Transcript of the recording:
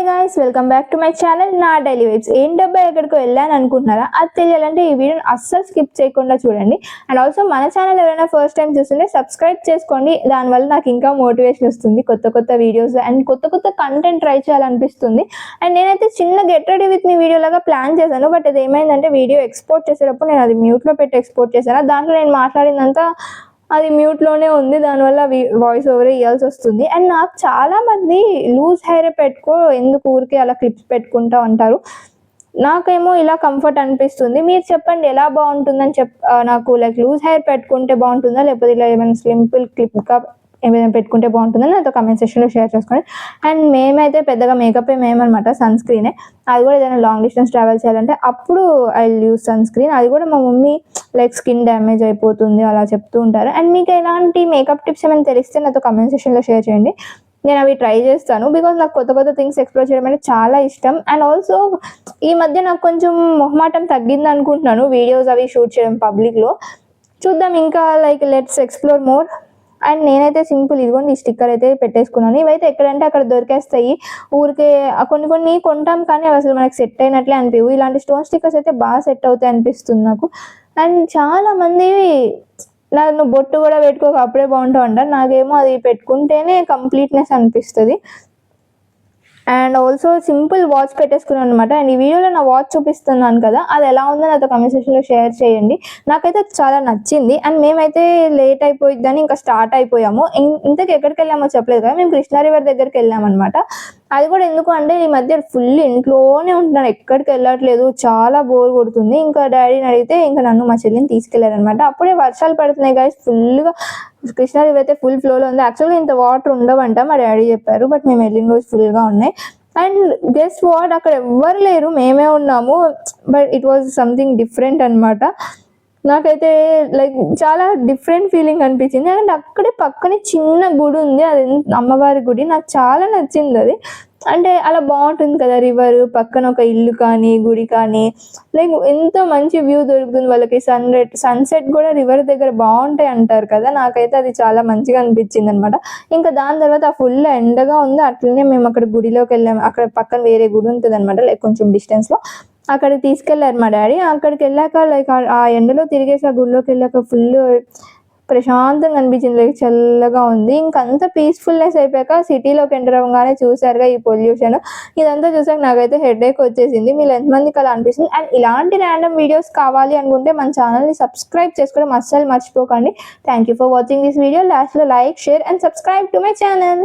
Guys welcome back to my channel నా daily vibes. ఏంటబ్బా ఎక్కడికి వెళ్ళాను అనుకుంటున్నారా? అది తెలియాలంటే ఈ వీడియోని అస్సలు స్కిప్ చేయకుండా చూడండి. అండ్ ఆల్సో మన ఛానల్ ఎవరైనా ఫస్ట్ టైం చూస్తుంటే సబ్స్క్రైబ్ చేసుకోండి. దానివల్ల నాకు ఇంకా మోటివేషన్ వస్తుంది కొత్త కొత్త వీడియోస్ అండ్ కొత్త కొత్త కంటెంట్ ట్రై చేయాలనిపిస్తుంది. అండ్ నేనైతే చిన్న get ready with me video లాగా ప్లాన్ చేశాను. బట్ అది ఏమైందంటే వీడియో ఎక్స్పోర్ట్ చేసేటప్పుడు నేను అది మ్యూట్లో పెట్టి ఎక్స్పోర్ట్ చేశాను. దాంట్లో నేను మాట్లాడిందంతా అది మ్యూట్లోనే ఉంది. దానివల్ల వాయిస్ ఓవర్ ఇవ్వాల్సి వస్తుంది. అండ్ నాకు చాలామంది లూజ్ హెయిర్ పెట్టుకో, ఎందుకు ఊరికే అలా క్లిప్స్ పెట్టుకుంటా ఉంటారు. నాకేమో ఇలా కంఫర్ట్ అనిపిస్తుంది. మీరు చెప్పండి ఎలా బాగుంటుందని నాకు లైక్ లూజ్ హెయిర్ పెట్టుకుంటే బాగుంటుందా, లేకపోతే ఇలా ఏమైనా సింపుల్ క్లిప్గా ఏమైనా పెట్టుకుంటే బాగుంటుందని నాతో కమెంట్ సెక్షన్లో షేర్ చేసుకోండి. అండ్ మేమైతే పెద్దగా మేకప్ మేమనమాట, సన్ స్క్రీనే. అది కూడా ఏదైనా లాంగ్ డిస్టెన్స్ ట్రావెల్ చేయాలంటే అప్పుడు ఐ యూజ్ సన్ స్క్రీన్. అది కూడా మా మమ్మీ లైక్ స్కిన్ డ్యామేజ్ అయిపోతుంది అలా చెప్తూ ఉంటారు. అండ్ మీకు ఎలాంటి మేకప్ టిప్స్ ఏమైనా తెలిస్తే నాతో కమెంట్ సెక్షన్లో షేర్ చేయండి. నేను అవి ట్రై చేస్తాను. బికాజ్ నాకు కొత్త కొత్త థింగ్స్ ఎక్స్ప్లోర్ చేయడం అంటే చాలా ఇష్టం. అండ్ ఆల్సో ఈ మధ్య నాకు కొంచెం మొహమాటం తగ్గింది అనుకుంటున్నాను వీడియోస్ అవి షూట్ చేయడం పబ్లిక్లో. చూద్దాం ఇంకా, like let's explore more. And నేనైతే సింపుల్ ఇదిగోండి ఈ స్టిక్కర్ అయితే పెట్టేసుకున్నాను. ఇవైతే ఎక్కడంటే అక్కడ దొరికేస్తాయి. ఊరికే కొన్ని కొంటాం కానీ అవి అసలు మనకి సెట్ అయినట్లే అనిపివు. ఇలాంటి స్టోన్ స్టిక్కర్స్ అయితే బాగా సెట్ అవుతాయి అనిపిస్తుంది నాకు. అండ్ చాలామంది నన్ను బొట్టు కూడా పెట్టుకోక అప్పుడే బాగుంటావు అంటారు. నాకేమో అది పెట్టుకుంటేనే కంప్లీట్నెస్ అనిపిస్తుంది. అండ్ ఆల్సో సింపుల్ వాచ్ పెట్టేసుకున్నాను అనమాట. అండ్ ఈ వీడియోలో నా వాచ్ చూపిస్తున్నాను కదా, అది ఎలా ఉందో నాతో కమెంట్ సెక్షన్లో షేర్ చేయండి. నాకైతే చాలా నచ్చింది. అండ్ మేమైతే లేట్ అయిపోయిద్దని ఇంకా స్టార్ట్ అయిపోయాము. ఇంతకు ఎక్కడికి వెళ్ళామో చెప్పలేదు కదా, మేము కృష్ణా రివర్ దగ్గరికి వెళ్ళామన్నమాట. అది కూడా ఎందుకు అంటే ఈ మధ్య ఫుల్ ఇంట్లోనే ఉంటున్నాను, ఎక్కడికి వెళ్ళట్లేదు, చాలా బోర్ కొడుతుంది. ఇంకా డాడీని అడిగితే ఇంకా నన్ను మా చెల్లిని తీసుకెళ్లారనమాట. అప్పుడే వర్షాలు పడుతున్నాయి గైస్, ఫుల్గా కృష్ణా రివర్ అయితే ఫుల్ ఫ్లోలో ఉంది. యాక్చువల్గా ఇంత వాటర్ ఉండవంట మా డాడీ చెప్పారు, బట్ మేము వెళ్ళిన రోజు ఫుల్గా ఉన్నాయి. అండ్ గెస్ వాట్, అక్కడ ఎవ్వరు లేరు, మేమే ఉన్నాము. But it was something different అనమాట. నాకైతే లైక్ చాలా డిఫరెంట్ ఫీలింగ్ అనిపించింది. అండ్ అక్కడే పక్కనే చిన్న గుడి ఉంది, అది అమ్మవారి గుడి. నాకు చాలా నచ్చింది అది. అంటే అలా బాగుంటుంది కదా, రివర్ పక్కన ఒక ఇల్లు కానీ గుడి కానీ, లైక్ ఎంతో మంచి వ్యూ దొరుకుతుంది వాళ్ళకి. సన్సెట్ కూడా రివర్ దగ్గర బాగుంటాయి అంటారు కదా. నాకైతే అది చాలా మంచిగా అనిపించింది అనమాట. ఇంకా దాని తర్వాత ఫుల్ ఎండగా ఉంది, అట్లనే మేము అక్కడ గుడిలోకి వెళ్ళాము. అక్కడ పక్కన వేరే గుడి ఉంటుంది అనమాట, లైక్ కొంచెం డిస్టెన్స్లో. అక్కడికి తీసుకెళ్లారు మా డాడీ. అక్కడికి వెళ్ళాక లైక్ ఆ ఎండలో తిరిగేసి ఆ గుడిలోకి వెళ్ళాక ఫుల్ ప్రశాంతంగా అనిపించింది, లైక్ చల్లగా ఉంది. ఇంకంతా పీస్ఫుల్నెస్ అయిపోయాక సిటీలోకి ఎంటర్ అవ్వగానే చూసారుగా ఈ పొల్యూషన్, ఇదంతా చూసాక నాకైతే హెడేక్ వచ్చేసింది. మీరు ఎంతమందికి అలా అనిపిస్తుంది? అండ్ ఇలాంటి ర్యాండమ్ వీడియోస్ కావాలి అనుకుంటే మన ఛానల్ని సబ్స్క్రైబ్ చేసుకోవడం అస్సలు మర్చిపోకండి. Thank you for watching this video. లాస్ట్లో like, share and subscribe to my channel.